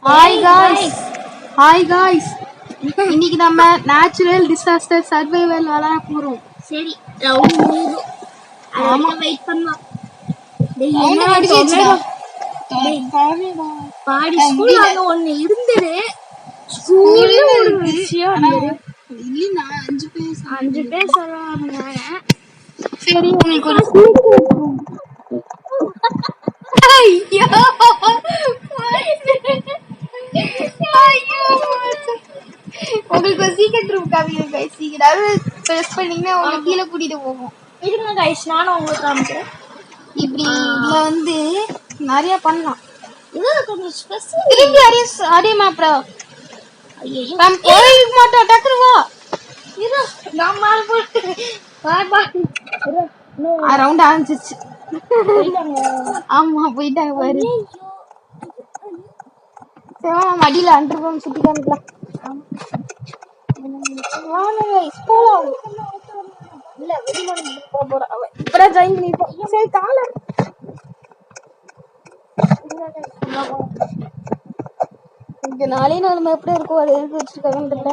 Hi guys. Hi guys. இன்னைக்கு நம்ம natural disaster survival விளையாட போறோம். சரி ரவுண்ட் முடியும். ஆமா வெயிட் பண்ணலாம். என்ன அடிச்சிடுடா. பாடி ஸ்கூல்ல அங்க ஒண்ணு இருந்தது. ஸ்கூல்ல ஒரு விஷயம் இல்ல 5 பேர் சொல்றாங்க. சரி உங்களுக்கு ஒரு சீக்ரெட் ஐயோ உங்களுக்கு ஒரு சீக்ரெட் ரூம் காமிங்க गाइस. நீங்க பிரஸ் பண்ணீங்கன்னா உங்களை கீழ கூட்டிட்டு போகும். இருங்க गाइस நானும் உங்களுக்கு காமிக்கிறேன். இப்படி இதுல வந்து நிறைய பண்ணலாம். இது கொஞ்சம் ஸ்பெஷல். திரும்பி அடி மாப்ரா. ஐயோ நம்ம போய் மாட்டோம் டக்குனு வா. இரு நான் மார் போட்டு பை ரவுண்ட் ஆரம்பிச்சிச்சு. ஆமா போயிட்டாங்க பாரு. சரி மடியில அண்டர்பம் சுத்தி காமிக்கலாம். வாங்க गाइस போலாம். இல்ல வெளியில போறா அவ. இப்பதான் ஜாயின் பண்ணிட்டோம். சரி கால இந்த நாளே நம்ம எப்படி இருக்கோ அது எழுதி வச்சிருக்காங்கன்னு தெரியல.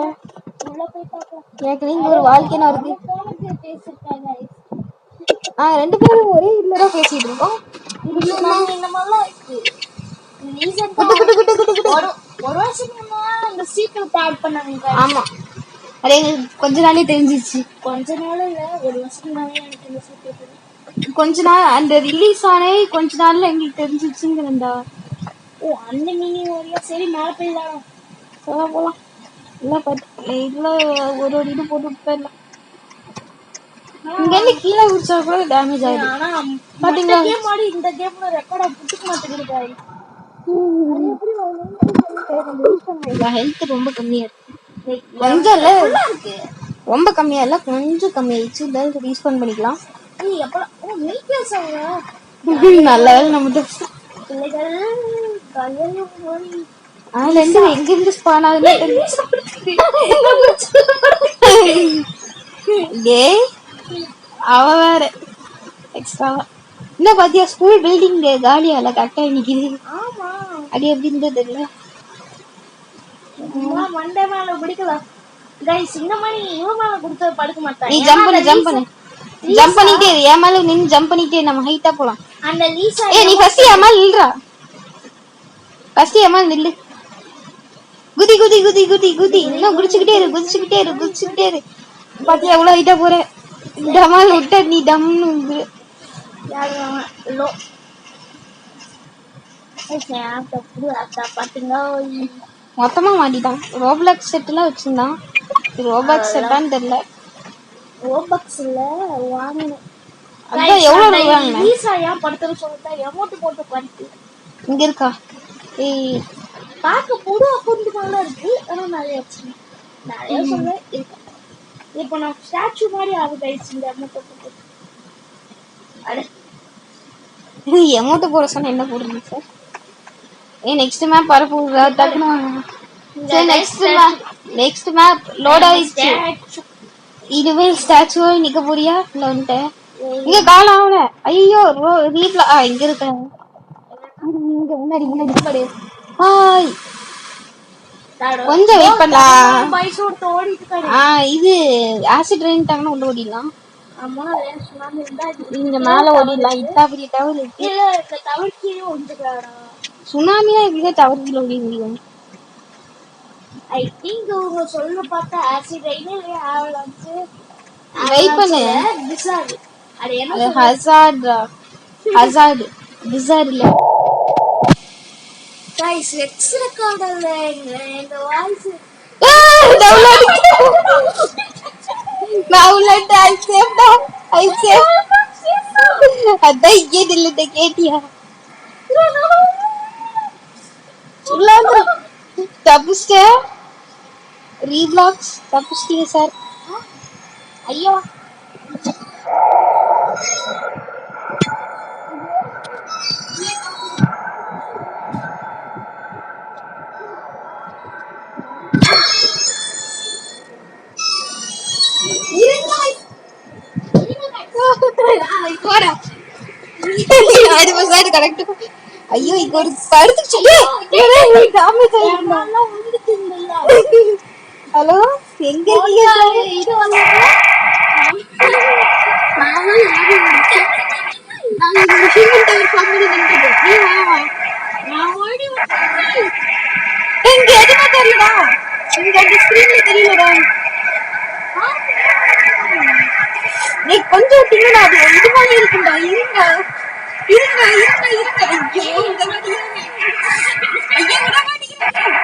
உள்ள போய் பார்க்கலாம். எனக்கு நீங்க ஒரு வாழ்க்கைனா இருக்கு. போனது பேசிட்டாங்க गाइस. ரெண்டு பேரும் ஒரே இதுல தான் பேசிட்டு இருக்கோம். இந்த மாதிரிலாம் இருக்கு. ஒரு வருஷம் இந்த சீக்கிரம் ஆட் பண்ணாங்க. ஆமா அது எங்களுக்கு கொஞ்ச நாளே தெரிஞ்சிச்சு. கொஞ்ச நாள் இல்ல ஒரு வருஷம் எனக்கு இந்த சீக்கிரம் கொஞ்ச நாள் அந்த ரிலீஸ் ஆனே கொஞ்ச நாள்ல எங்களுக்கு தெரிஞ்சிச்சுங்கிறண்டா. ஓ அந்த மினி ஓரியா. சரி மேல போயிடலாம். போலாம் இல்ல இதுல ஒரு இது போட்டு போயிடலாம். இங்க இருந்து கீழே குடிச்சா கூட டேமேஜ் ஆயிடும். ஆனா பாத்தீங்களா கேம் ஆடி இந்த கேம்ல ரெக்கார்ட் புடிக்க மாட்டேங்குது. ஹெல்த் ரொம்ப கம்மியா இருக்கு. கொஞ்சம் இல்ல ரொம்ப கம்மியா இல்ல கொஞ்சம் கம்மியாயிடுச்சு. இதாவது ரீஸ்பான் பண்ணிக்கலாம். நல்ல வேலை நம்ம அதுல இருந்து எங்க இருந்து ஸ்பான் ஆகுது. அவ வேற எக்ஸ்ட்ராவா என்ன பாத்தியா ஸ்கூல் பில்டிங் காலியால கரெக்டா நிக்குது. அது எப்படி இருந்தது தெரியல. மண்டே மேல பிடிக்கலாம் गाइस. இந்த மாதிரி இவ மேல கொடுத்து படுக்க மாட்டாங்க. நீ ஜம்ப் பண்ணிட்டே இரு. என் மேல நின்னு ஜம்ப் பண்ணிட்டே நம்ம ஹைட்டா போலாம். அந்த லீசா நீ ஃபர்ஸ்ட் என் மேல நில்றா. ஃபர்ஸ்ட் என் மேல நில்லு. குதி குதி குதி குதி குதி இன்னும் குதிச்சுக்கிட்டே இரு. பாத்தியா எவ்வளவு ஹைட்டா போற. டமால் விட்ட நீ டம்னு லோ பாத்தீங்க மொத்தமா மாட்டிட்டான். ரோப்ளாக்ஸ் செட் எல்லாம் வச்சிருந்தான். ரோபாக்ஸ் செட்டான்னு தெரியல. ரோபாக்ஸ் இல்ல வாங்கணும். அதான் எவ்வளவு வாங்குன லீசா ஏன் படுத்துற சொல்லிட்டா அமௌண்ட் போட்டு படுத்து இங்க இருக்கா. ஏய் பாக்க புது அக்கௌண்ட் மாதிரி இருக்கு. ஆனா நிறைய சொல்றேன் இருக்கு. இப்போ நான் ஸ்டாச்சு மாதிரி ஆகுது இந்த அமௌண்ட் போட்டு. அட அமௌண்ட் போட சொன்னா என்ன போடுறீங்க சார். நெக்ஸ்ட் மேப் வரப்போகுதா டக்குனு வாங்க. சரி நெக்ஸ்ட் மேப் லோட் ஆயிடுச்சு. இதுவே ஸ்டாச்சுவா நிக்க போறியா இல்ல வந்துட்ட இங்க கால ஆவல. ஐயோ ரீப்ல இங்க இருக்க இங்க முன்னாடி ஹாய் கொஞ்சம் வெயிட் பண்ணலாம். இது ஆசிட் ரெயின்ட்டாங்கன்னா உள்ள ஓடிடலாம். இங்க மேல ஓடிடலாம். இத்தாபுரி டவர் இருக்கு. சுனாமினா எப்படிதான் டவர் கீழே ஓடி முடியும். ஐ திங்க் உங்க சொல்ல பார்த்தா ஆசிட் ரெயின் இல்ல ஆவலான்ஸ். வெயிட் பண்ணு. டிசார்ட் அது என்ன அது ஹசார்ட் டிசார்ட் இல்ல गाइस எக்ஸ் ரெக்கார்ட் இல்ல இந்த வாய்ஸ் டவுன்லோட் ஐ சேவ் அதான் இங்கே இல்ல கேட்டியா சொல்லாத தப்புஸ்டே ரீப்ளாக்ஸ் தப்புஸ்டீங்க சார். ஐயோ போடா. அது கரெக்ட் ஐயோ இங்க ஒரு படுத்துச்சு. டேமேஜ் ஆயிடுச்சு. ஹலோ எங்க இருக்கீங்க? இது வந்து நாங்க இந்த ஹியூமன் டவர் ஃபார்ம் பண்ணிட்டு நான் ஓடி வந்து எங்க எதுவுமே தெரியலடா. இங்க அந்த ஸ்கிரீன்ல தெரியலடா. நீ கொஞ்சம் விட்டீங்கன்னா அது இது மாதிரி இருக்குண்டா. இருங்க இருங்க இருங்க இருங்க. ஐயோ இந்த மாதிரி ஐயோ விட மாட்டேங்கிறேன்.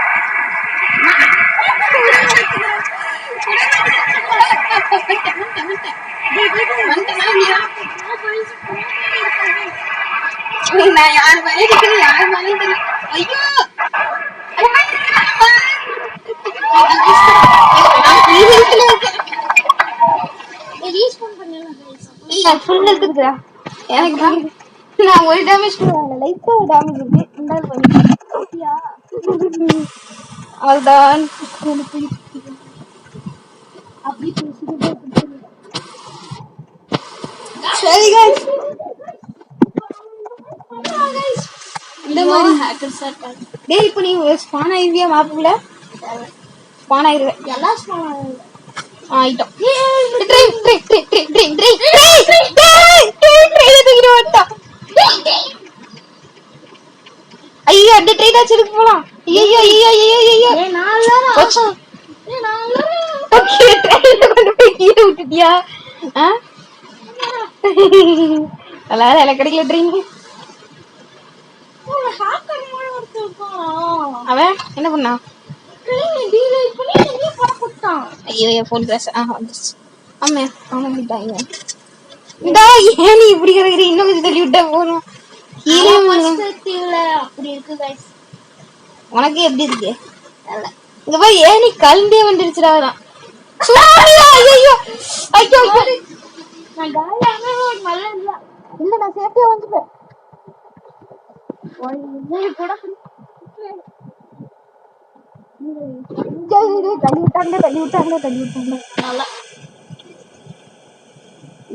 நான் யார் மேலே இருக்கிறேன் யார் மேலே தெரியல. ஐயோ ரீஸ்பான் பண்ணலாம் गाइस. ஃபுல் இருக்குடா. எனக்கு நான் ஒரு டேமேஜ் பண்ணல. லைட்டா ஒரு டேமேஜ் இருக்கு. இந்தால் பண்ணி ஓகேயா? அதுதான் அப்படி பேசிட்டு சரி गाइस. இந்த மாதிரி ஹேக்கர்ஸ் இருக்காங்க. டேய் இப்போ நீ ஸ்பான் ஆயிருவியா மாப்புல? ஸ்பான் ஆயிருவே. எல்லாம் ஸ்பான் ஆயிட்டோம். Try try try try try try try try தூக்கிட்டு வந்தா. ஐயோ அந்த ட்ரெயின் ஆச்சுக்கு போலாம். ஐயோ ஐயோ ஐயோ ஐயோ ஏய் நான் தான் போச்சு. ஏய் நான் தான் ஓகே ட்ரெயின்ல கொண்டு போய் கீழ விட்டுட்டியா? அல்லாத எனக்கு கிடைக்கல ட்ரெயின். ஒரு ஹேக்கர் மாதிரி ஒருத்தன் இருக்கான். அவன் என்ன பண்ணா? ட்ரெயின் டீலேட் பண்ணி எங்க போட போட்டான். ஐயோ என் ஃபோன் கிராஷ். வந்துச்சு. ஆமா அவன் கிட்டாங்க. இந்தா ஏன் நீ இப்படி கிடக்குற? இன்னும் கொஞ்சம் தள்ளி விட்டா போறோம். பர்ஸ்பெக்டிவ்ல அப்படி இருக்கு गाइस. உனக்கு எப்படி இருக்கு? நல்ல. இங்க பாரு ஏனி கலந்தே வந்துருச்சுடா. சுனாமியா? ஐயோ ஐயோ நான் காலியானா ஒரு நல்ல இல்ல. இல்ல நான் சேஃப்டியா வந்துட்டேன். ஒரு இது கூட தள்ளி விட்டாங்க தள்ளி விட்டாங்க தள்ளி விட்டாங்க. நல்லா.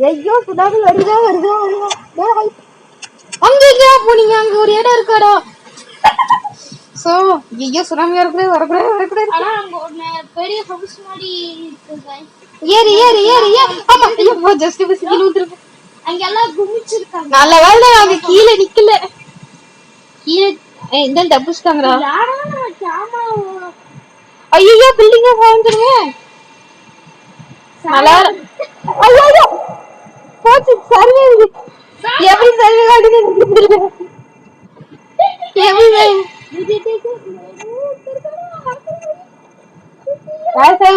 ஐயோ சுனாமி வருதா வருதா வருதா. டேய் அங்க எங்கயா போனீங்க? அங்க ஒரு இடம் இருக்காடா. சோ ஐயோ சுனாமி வரக்கூடாது வரக்கூடாது வரக்கூடாது. ஆனா அங்க ஒரு பெரிய ஹவுஸ் மாதிரி இருக்கு गाइस. ஏறி ஏறி ஏறி ஆமா ஐயோ ஜஸ்ட் மிஸ் கீழ ஊத்துறது. அங்க எல்லாம் குமிச்சிருக்காங்க. நல்ல வேளை அங்க கீழே நிக்கல. கீழே இந்த தப்பிச்சிட்டாங்கடா. யாரா கேமரா ஐயோ பில்டிங்க சாஞ்சிருங்க. நல்லா ஐயோ போச்சு சர்வே. எப்படி சர்வே காட்டுது? எப்படி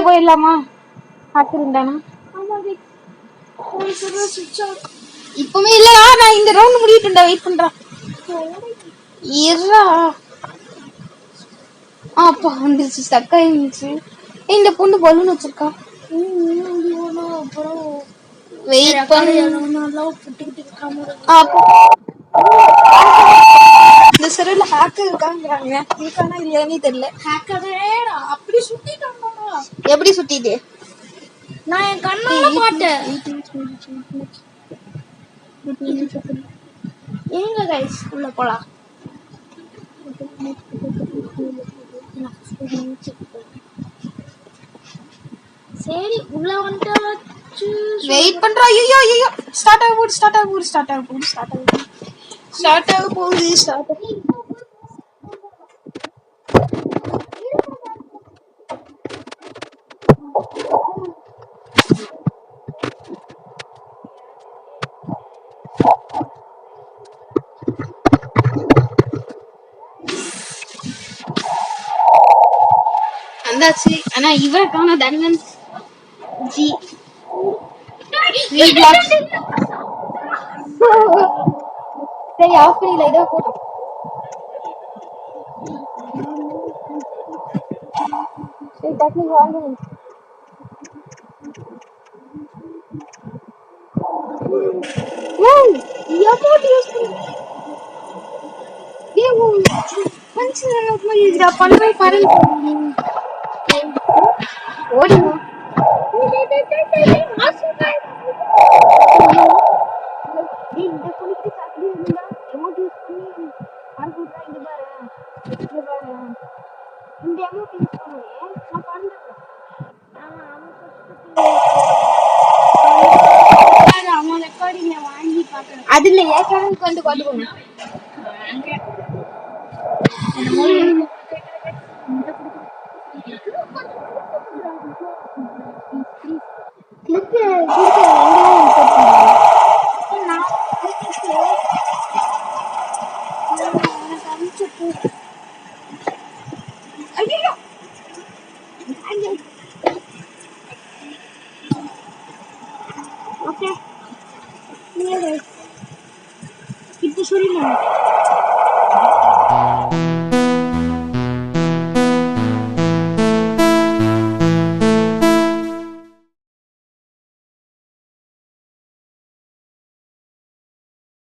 போயிடலாமா? ஹாக்கிருந்தானா? இப்பவுமே இல்லடா. நான் இந்த ரவுண்ட் முடியட்டும்டா. வெயிட் பண்றேன். இருடா. அப்பா வந்துருச்சு. ஸ்டக் ஆயிருந்துச்சு. இந்த பொண்ணு பலூன் வச்சிருக்கா. வெயிட் பண்ணு. இந்த சர்வர்ல ஹேக்கர் இருக்காங்கறாங்க. இருக்கானா இல்லையானே தெரியல. ஹேக்கரேடா அப்படி சுத்திட்டான்டா. எப்படி சுத்திட்டு? நான் என் கண்ணால பார்த்தேன். எங்க गाइस உள்ள போலாம். சரி உள்ள வந்துச்சு. வெயிட் பண்றா. ஐயோ ஐயோ ஸ்டார்ட் ஆக போகுது ஸ்டார்ட் ஆக போகுது ஸ்டார்ட் ஆக போகுது ஸ்டார்ட் ஆக போகுது ஸ்டார்ட் ஆக போகுது ஸ்டார்ட் ஆக போகுது. வந்தாச்சு. ஆனா இவரை காணோம். தன்வன் ஜி சரி ஆஃப் பண்ணிடல. இதோ போட்டோம். சரி டக்குனு ஆன் பண்ணு. ஏய் எமோட் யூஸ் பண்ணு. ஏய் பஞ்ச் நமக்கு மாதிரி இதுடா. பண்ணவே பாருங்க. ஓடி வா. இந்த புலிக்கு சாப்பிட்டு இருந்தா எமோட் யூஸ் பண்ணி இந்த அமௌண்ட் யூஸ் பண்ணுவேன் நான் பண்ணுறேன். அவன் ரெக்கார்டிங்க வாங்கி பார்க்கணும். அதில் ஏற்கனவே கொண்டு போங்க. நான்